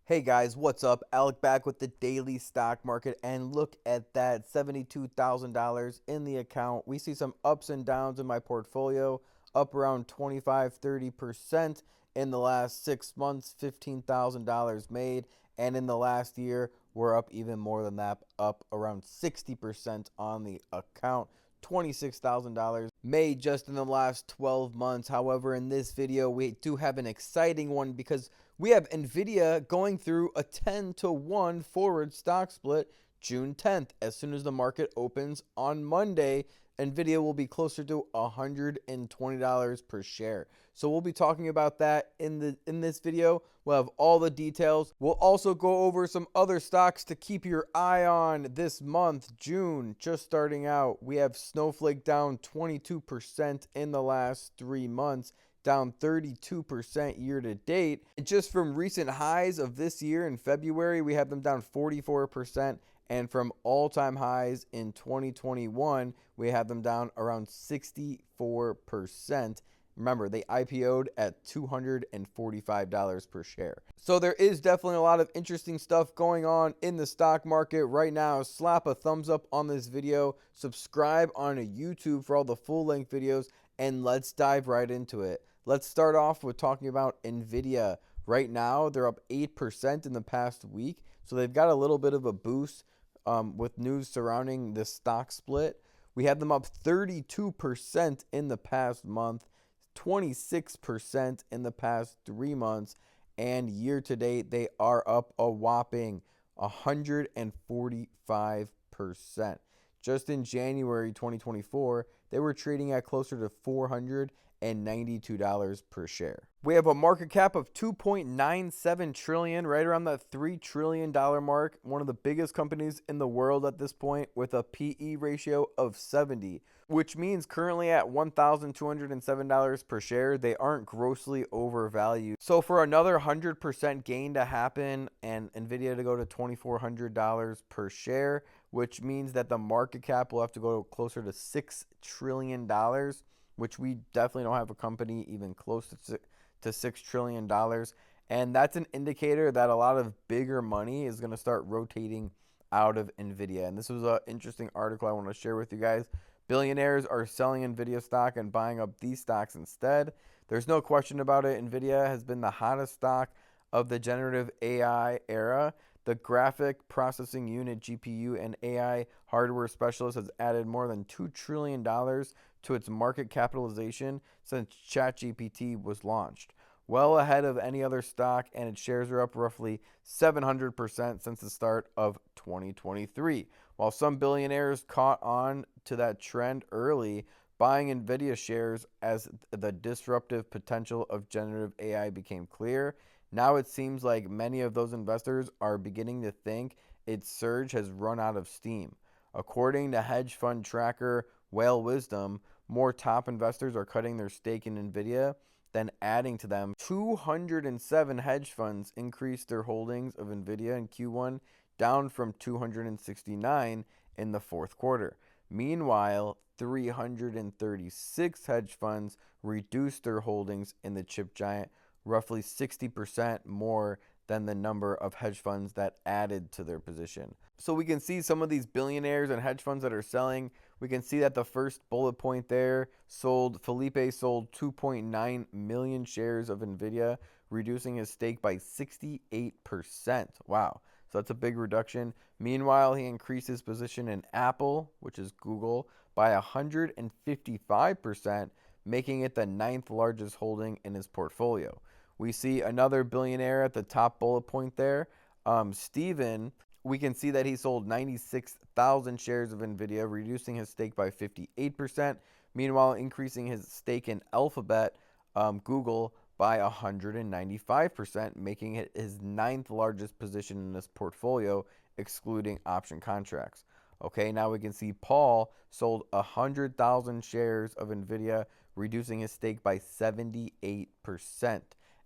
Hey guys, what's up? Alec back with the daily stock market, and look at that $72,000 in the account. We see some ups and downs in my portfolio, up around 25-30% in the last 6 months, $15,000 made, and in the last year, we're up even more than that, up around 60% on the account. $26,000 made just in the last 12 months. However, in this video, we do have an exciting one because we have NVIDIA going through a 10-to-1 forward stock split June 10th. As soon as the market opens on Monday, NVIDIA will be closer to $120 per share. So we'll be talking about that in this video. We'll have all the details. We'll also go over some other stocks to keep your eye on this month, June, just starting out. We have Snowflake down 22% in the last 3 months, down 32% year to date. And just from recent highs of this year in February, we have them down 44%. And from all-time highs in 2021, we have them down around 64%. Remember, they IPO'd at $245 per share. So there is definitely a lot of interesting stuff going on in the stock market right now. Slap a thumbs up on this video, subscribe on YouTube for all the full-length videos, and let's dive right into it. Let's start off with talking about NVIDIA. Right now, they're up 8% in the past week, so they've got a little bit of a boost with news surrounding the stock split. We had them up 32% in the past month, 26% in the past 3 months, and year to date, they are up a whopping 145%. Just in January 2024, they were trading at closer to $492 per share. We have a market cap of $2.97 trillion, right around that $3 trillion mark. One of the biggest companies in the world at this point, with a PE ratio of 70, which means currently at $1,207 per share, they aren't grossly overvalued. So for another 100% gain to happen and NVIDIA to go to $2,400 per share, which means that the market cap will have to go closer to $6 trillion, which we definitely don't have a company even close to $6 trillion. And that's an indicator that a lot of bigger money is going to start rotating out of NVIDIA. And this was an interesting article I want to share with you guys. Billionaires are selling NVIDIA stock and buying up these stocks instead. There's no question about it. NVIDIA has been the hottest stock of the generative AI era. The graphic processing unit, GPU, and AI hardware specialist has added more than $2 trillion to its market capitalization since ChatGPT was launched, well ahead of any other stock, and its shares are up roughly 700% since the start of 2023. While some billionaires caught on to that trend early, buying NVIDIA shares as the disruptive potential of generative AI became clear, now it seems like many of those investors are beginning to think its surge has run out of steam. According to hedge fund tracker Whale Wisdom, more top investors are cutting their stake in NVIDIA than adding to them. 207 hedge funds increased their holdings of NVIDIA in Q1, down from 269 in the fourth quarter. Meanwhile, 336 hedge funds reduced their holdings in the chip giant, roughly 60% more than the number of hedge funds that added to their position. So we can see some of these billionaires and hedge funds that are selling. We can see that the first bullet point there Felipe sold 2.9 million shares of NVIDIA, reducing his stake by 68%. Wow. So that's a big reduction. Meanwhile, he increased his position in Apple, which is Google, by 155%, making it the 9th largest holding in his portfolio. We see another billionaire at the top bullet point there, Steven. We can see that he sold 96,000 shares of NVIDIA, reducing his stake by 58%. Meanwhile, increasing his stake in Alphabet, Google, by 195%, making it his 9th largest position in his portfolio, excluding option contracts. Okay, now we can see Paul sold 100,000 shares of NVIDIA, reducing his stake by 78%.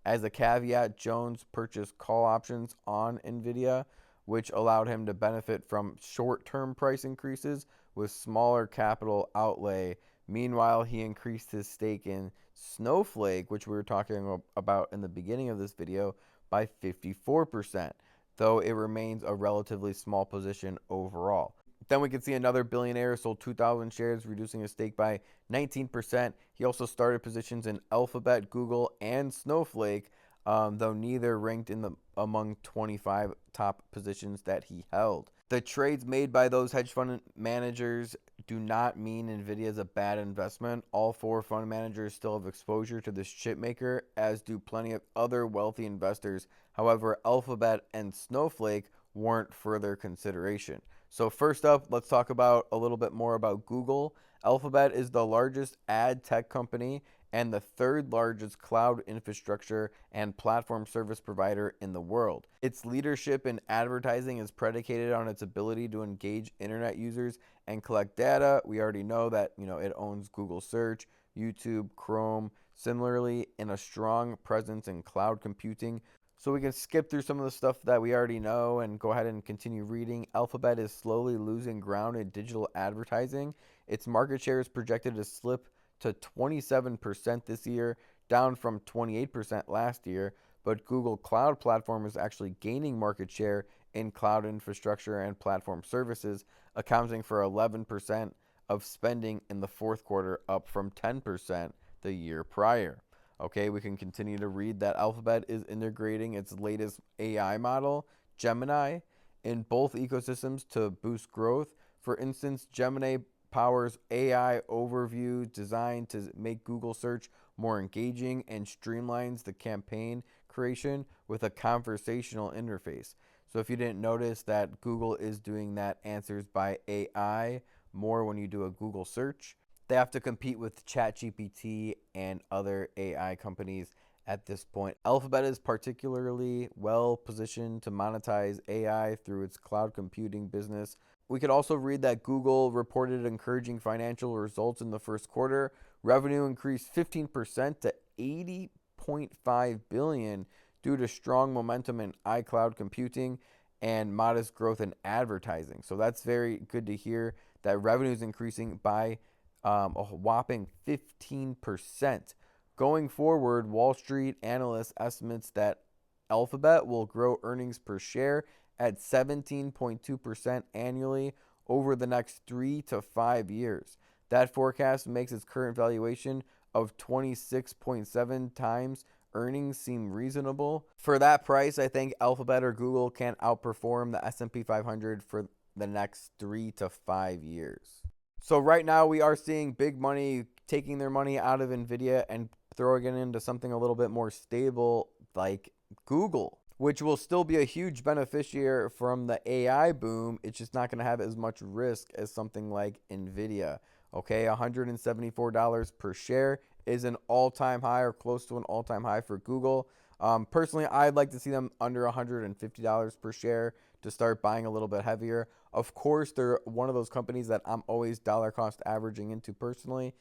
As a caveat, Jones purchased call options on NVIDIA, which allowed him to benefit from short-term price increases with smaller capital outlay. Meanwhile, he increased his stake in Snowflake, which we were talking about in the beginning of this video, by 54%, though it remains a relatively small position overall. Then we can see another billionaire sold 2,000 shares, reducing his stake by 19%. He also started positions in Alphabet, Google, and Snowflake, though neither ranked in the among 25 top positions that he held. The trades made by those hedge fund managers do not mean NVIDIA is a bad investment. All four fund managers still have exposure to this chipmaker, as do plenty of other wealthy investors. However, Alphabet and Snowflake warrant further consideration. So first up, let's talk about a little bit more about Google. Alphabet is the largest ad tech company and the third largest cloud infrastructure and platform service provider in the world. Its leadership in advertising is predicated on its ability to engage internet users and collect data. We already know that, it owns Google Search, YouTube, Chrome, similarly in a strong presence in cloud computing. So we can skip through some of the stuff that we already know and go ahead and continue reading. Alphabet is slowly losing ground in digital advertising. Its market share is projected to slip to 27% this year, down from 28% last year. But Google Cloud Platform is actually gaining market share in cloud infrastructure and platform services, accounting for 11% of spending in the fourth quarter, up from 10% the year prior. Okay, we can continue to read that Alphabet is integrating its latest AI model, Gemini, in both ecosystems to boost growth. For instance, Gemini powers AI overview designed to make Google search more engaging and streamlines the campaign creation with a conversational interface. So if you didn't notice that Google is doing that answers by AI more when you do a Google search, they have to compete with ChatGPT and other AI companies at this point. Alphabet is particularly well positioned to monetize AI through its cloud computing business. We could also read that Google reported encouraging financial results in the first quarter. Revenue increased 15% to $80.5 billion due to strong momentum in iCloud computing and modest growth in advertising. So that's very good to hear that revenue is increasing by a whopping 15%. Going forward, Wall Street analysts estimates that Alphabet will grow earnings per share at 17.2% annually over the next 3 to 5 years. That forecast makes its current valuation of 26.7 times earnings seem reasonable. For that price, I think Alphabet or Google can outperform the S&P 500 for the next 3 to 5 years. So right now we are seeing big money taking their money out of NVIDIA and throwing it into something a little bit more stable like Google, which will still be a huge beneficiary from the AI boom. It's just not going to have as much risk as something like NVIDIA. Okay, $174 per share is an all-time high or close to an all-time high for Google. Personally, I'd like to see them under $150 per share to start buying a little bit heavier. Of course, they're one of those companies that I'm always dollar cost averaging into personally.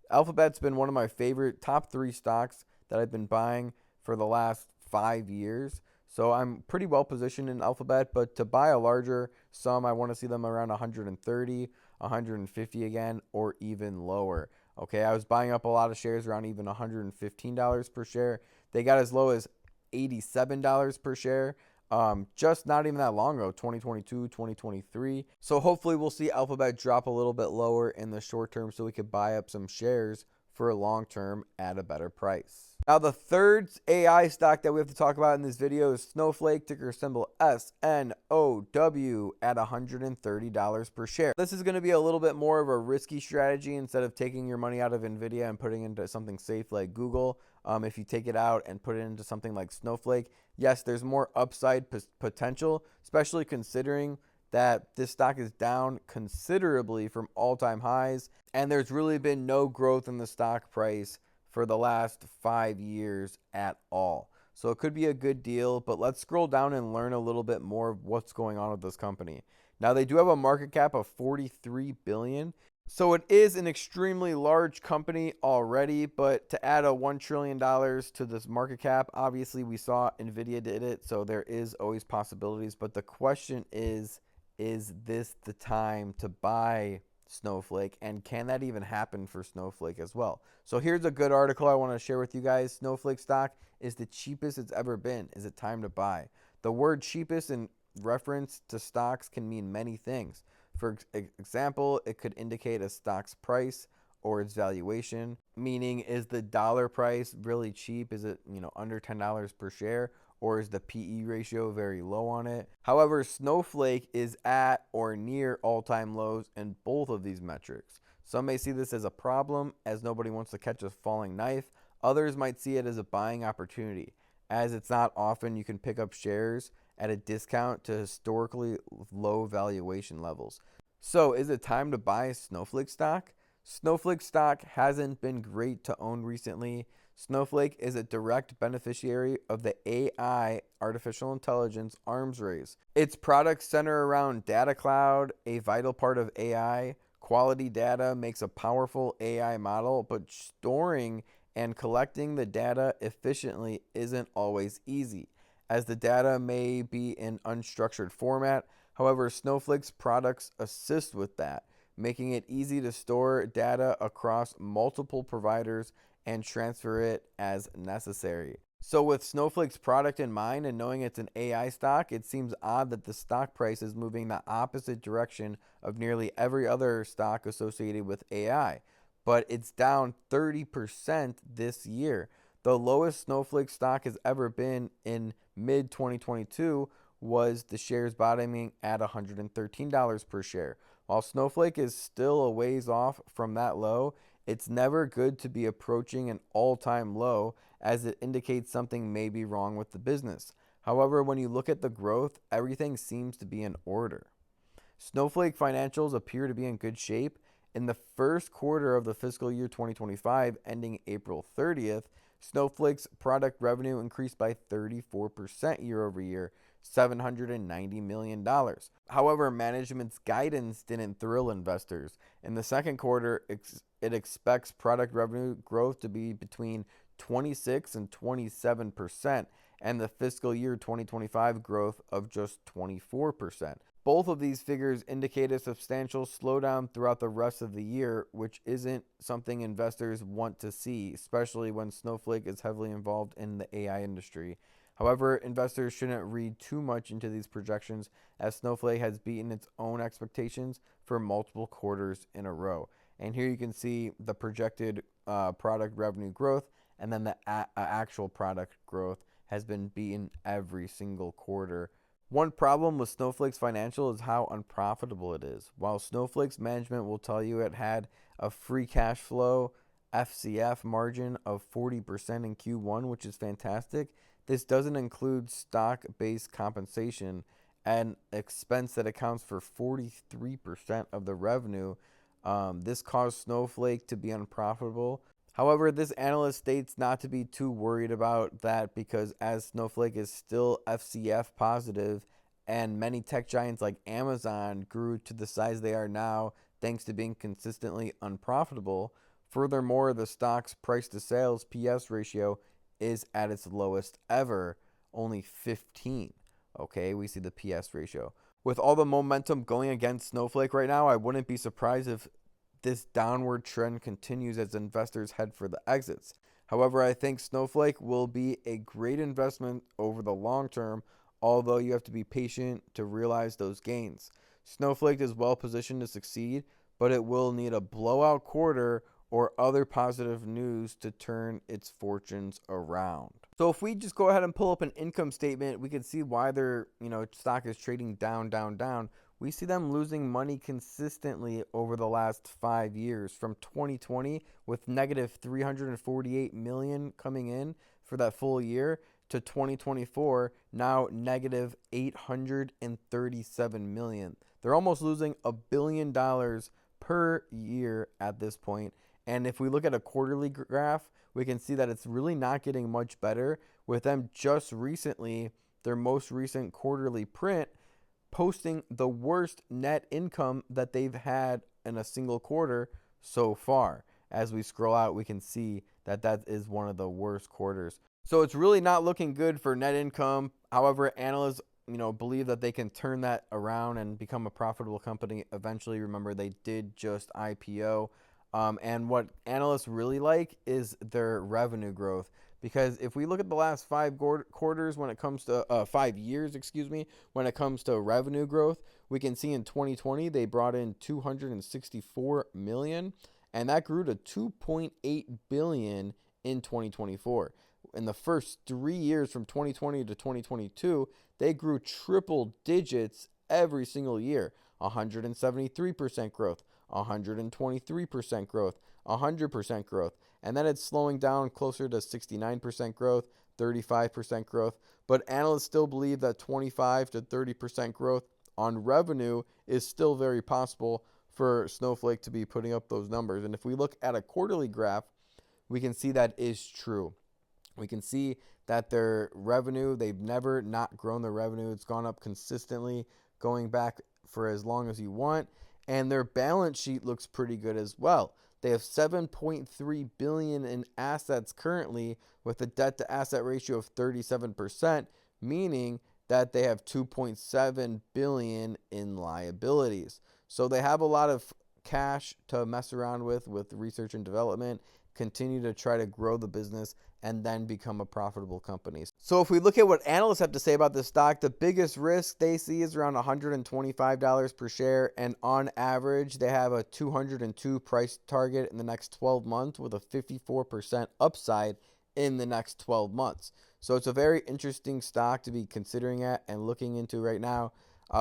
Alphabet's been one of my favorite top 3 stocks that I've been buying for the last 5 years. So I'm pretty well positioned in Alphabet, but to buy a larger sum, I want to see them around 130, 150 again, or even lower. Okay, I was buying up a lot of shares around even $115 per share. They got as low as $87 per share. Just not even that long ago, 2022, 2023. So hopefully we'll see Alphabet drop a little bit lower in the short term so we could buy up some shares for a long term at a better price. Now the third AI stock that we have to talk about in this video is Snowflake, ticker symbol SNOW, at $130 per share. This is going to be a little bit more of a risky strategy. Instead of taking your money out of NVIDIA and putting it into something safe like Google, if you take it out and put it into something like Snowflake, yes, there's more upside potential, especially considering that this stock is down considerably from all-time highs, and there's really been no growth in the stock price for the last 5 years at all. So it could be a good deal, but let's scroll down and learn a little bit more of what's going on with this company. Now, they do have a market cap of $43 billion. So it is an extremely large company already, but to add a $1 trillion to this market cap, obviously we saw NVIDIA did it, so there is always possibilities. But the question is this the time to buy Snowflake, and can that even happen for Snowflake as well? So here's a good article I want to share with you guys. Snowflake stock is the cheapest it's ever been. Is it time to buy? The word cheapest in reference to stocks can mean many things. For example, it could indicate a stock's price or its valuation, meaning is the dollar price really cheap? Is it, under $10 per share? Or is the PE ratio very low on it? However, Snowflake is at or near all-time lows in both of these metrics. Some may see this as a problem, as nobody wants to catch a falling knife. Others might see it as a buying opportunity, as it's not often you can pick up shares at a discount to historically low valuation levels. So, is it time to buy Snowflake stock? Snowflake stock hasn't been great to own recently. Snowflake is a direct beneficiary of the AI, artificial intelligence, arms race. Its products center around data cloud, a vital part of AI. Quality data makes a powerful AI model, but storing and collecting the data efficiently isn't always easy, as the data may be in unstructured format. However, Snowflake's products assist with that, making it easy to store data across multiple providers and transfer it as necessary. So with Snowflake's product in mind and knowing it's an AI stock, it seems odd that the stock price is moving the opposite direction of nearly every other stock associated with AI. But it's down 30% this year. The lowest Snowflake stock has ever been in mid 2022 was the shares bottoming at $113 per share. While Snowflake is still a ways off from that low, it's never good to be approaching an all-time low, as it indicates something may be wrong with the business. However, when you look at the growth, everything seems to be in order. Snowflake financials appear to be in good shape. In the first quarter of the fiscal year 2025, ending April 30th, Snowflake's product revenue increased by 34% year over year, $790 million. However, management's guidance didn't thrill investors. In the second quarter, it expects product revenue growth to be between 26 and 27%, and the fiscal year 2025 growth of just 24%. Both of these figures indicate a substantial slowdown throughout the rest of the year, which isn't something investors want to see, especially when Snowflake is heavily involved in the AI industry. However, investors shouldn't read too much into these projections, as Snowflake has beaten its own expectations for multiple quarters in a row. And here you can see the projected product revenue growth, and then the actual product growth has been beaten every single quarter. One problem with Snowflake's financial is how unprofitable it is. While Snowflake's management will tell you it had a free cash flow FCF margin of 40% in Q1, which is fantastic, this doesn't include stock-based compensation, an expense that accounts for 43% of the revenue. This caused Snowflake to be unprofitable. However, this analyst states not to be too worried about that, because as Snowflake is still FCF positive, and many tech giants like Amazon grew to the size they are now thanks to being consistently unprofitable. Furthermore, the stock's price to sales PS ratio is at its lowest ever, only 15. Okay, we see the PS ratio. With all the momentum going against Snowflake right now, I wouldn't be surprised if this downward trend continues as investors head for the exits. However, I think Snowflake will be a great investment over the long term, although you have to be patient to realize those gains. Snowflake is well positioned to succeed, but it will need a blowout quarter or other positive news to turn its fortunes around. So if we just go ahead and pull up an income statement, we can see why their stock is trading down, down, down. We see them losing money consistently over the last 5 years, from 2020 with negative 348 million coming in for that full year to 2024 now negative 837 million. They're almost losing $1 billion per year at this point. And if we look at a quarterly graph, we can see that it's really not getting much better, with them just recently, their most recent quarterly print, posting the worst net income that they've had in a single quarter so far. As we scroll out, we can see that that is one of the worst quarters. So it's really not looking good for net income. However, analysts believe that they can turn that around and become a profitable company eventually. Remember, they did just IPO. And what analysts really like is their revenue growth. Because if we look at the last quarters when it comes to 5 years, when it comes to revenue growth, we can see in 2020 they brought in 264 million, and that grew to 2.8 billion in 2024. In the first 3 years from 2020 to 2022, they grew triple digits every single year. 173% growth, 123% growth, 100% growth. And then it's slowing down closer to 69% growth, 35% growth. But analysts still believe that 25 to 30% growth on revenue is still very possible for Snowflake to be putting up those numbers. And if we look at a quarterly graph, we can see that is true. We can see that their revenue, they've never not grown their revenue. It's gone up consistently, going back for as long as you want. And their balance sheet looks pretty good as well. They have 7.3 billion in assets currently with a debt to asset ratio of 37%, meaning that they have 2.7 billion in liabilities. So they have a lot of cash to mess around with research and development, continue to try to grow the business, and then become a profitable company. So if we look at what analysts have to say about this stock, the biggest risk they see is around $125 per share, and on average, they have a 202 price target in the next 12 months with a 54% upside in the next 12 months. So it's a very interesting stock to be considering at and looking into right now.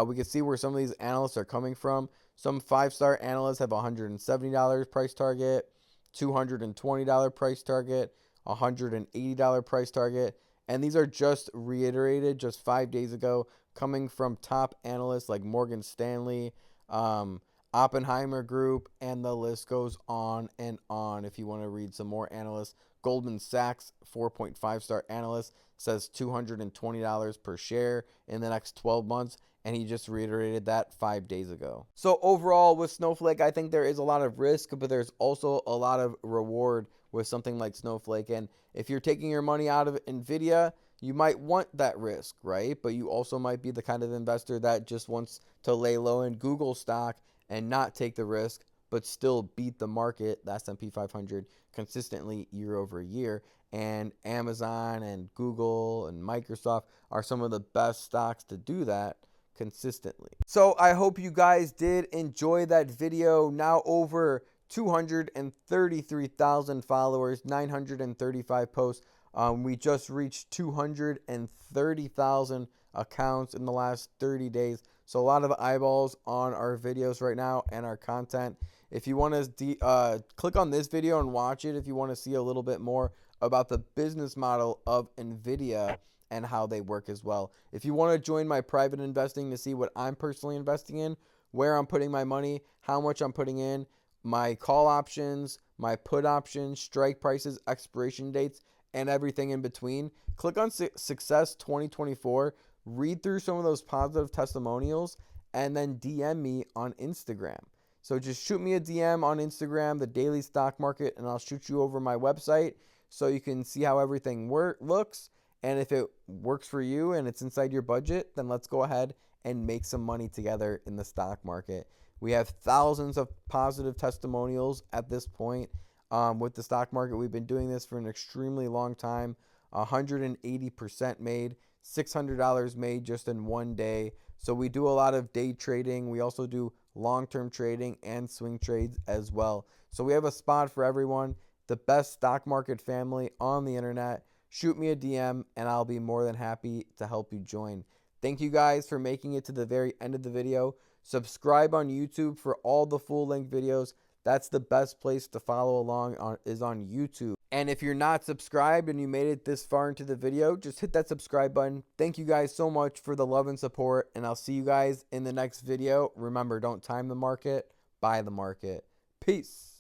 We can see where some of these analysts are coming from. Some 5-star analysts have $170 price target, $220 price target, $180 price target, and these are just reiterated just 5 days ago, coming from top analysts like Morgan Stanley, Oppenheimer Group, and the list goes on and on. If you want to read some more analysts, Goldman Sachs 4.5-star analyst says $220 per share in the next 12 months, and he just reiterated that 5 days ago. So overall with Snowflake, I think there is a lot of risk, but there's also a lot of reward with something like Snowflake. And if you're taking your money out of NVIDIA, you might want that risk, right? But you also might be the kind of investor that just wants to lay low in Google stock and not take the risk, but still beat the market, the S&P 500, consistently year over year. And Amazon and Google and Microsoft are some of the best stocks to do that consistently. So I hope you guys did enjoy that video. Now over 233,000 followers, 935 posts. We just reached 230,000 accounts in the last 30 days. So a lot of eyeballs on our videos right now and our content. If you want to click on this video and watch it, if you want to see a little bit more about the business model of NVIDIA and how they work as well. If you want to join my private investing to see what I'm personally investing in, where I'm putting my money, how much I'm putting in, my call options, my put options, strike prices, expiration dates, and everything in between, click on Success 2024, read through some of those positive testimonials, and then DM me on Instagram. So just shoot me a DM on Instagram, the Daily Stock Market, and I'll shoot you over my website so you can see how everything looks. And if it works for you and it's inside your budget, then let's go ahead and make some money together in the stock market. We have thousands of positive testimonials at this point with the stock market. We've been doing this for an extremely long time. 180% made, $600 made just in one day. So we do a lot of day trading. We also do long-term trading and swing trades as well. So we have a spot for everyone, the best stock market family on the internet. Shoot me a DM and I'll be more than happy to help you join. Thank you guys for making it to the very end of the video. Subscribe on YouTube for all the full-length videos. That's the best place to follow along is on YouTube. And if you're not subscribed and you made it this far into the video, just hit that subscribe button. Thank you guys so much for the love and support, and I'll see you guys in the next video. Remember, don't time the market, buy the market. Peace.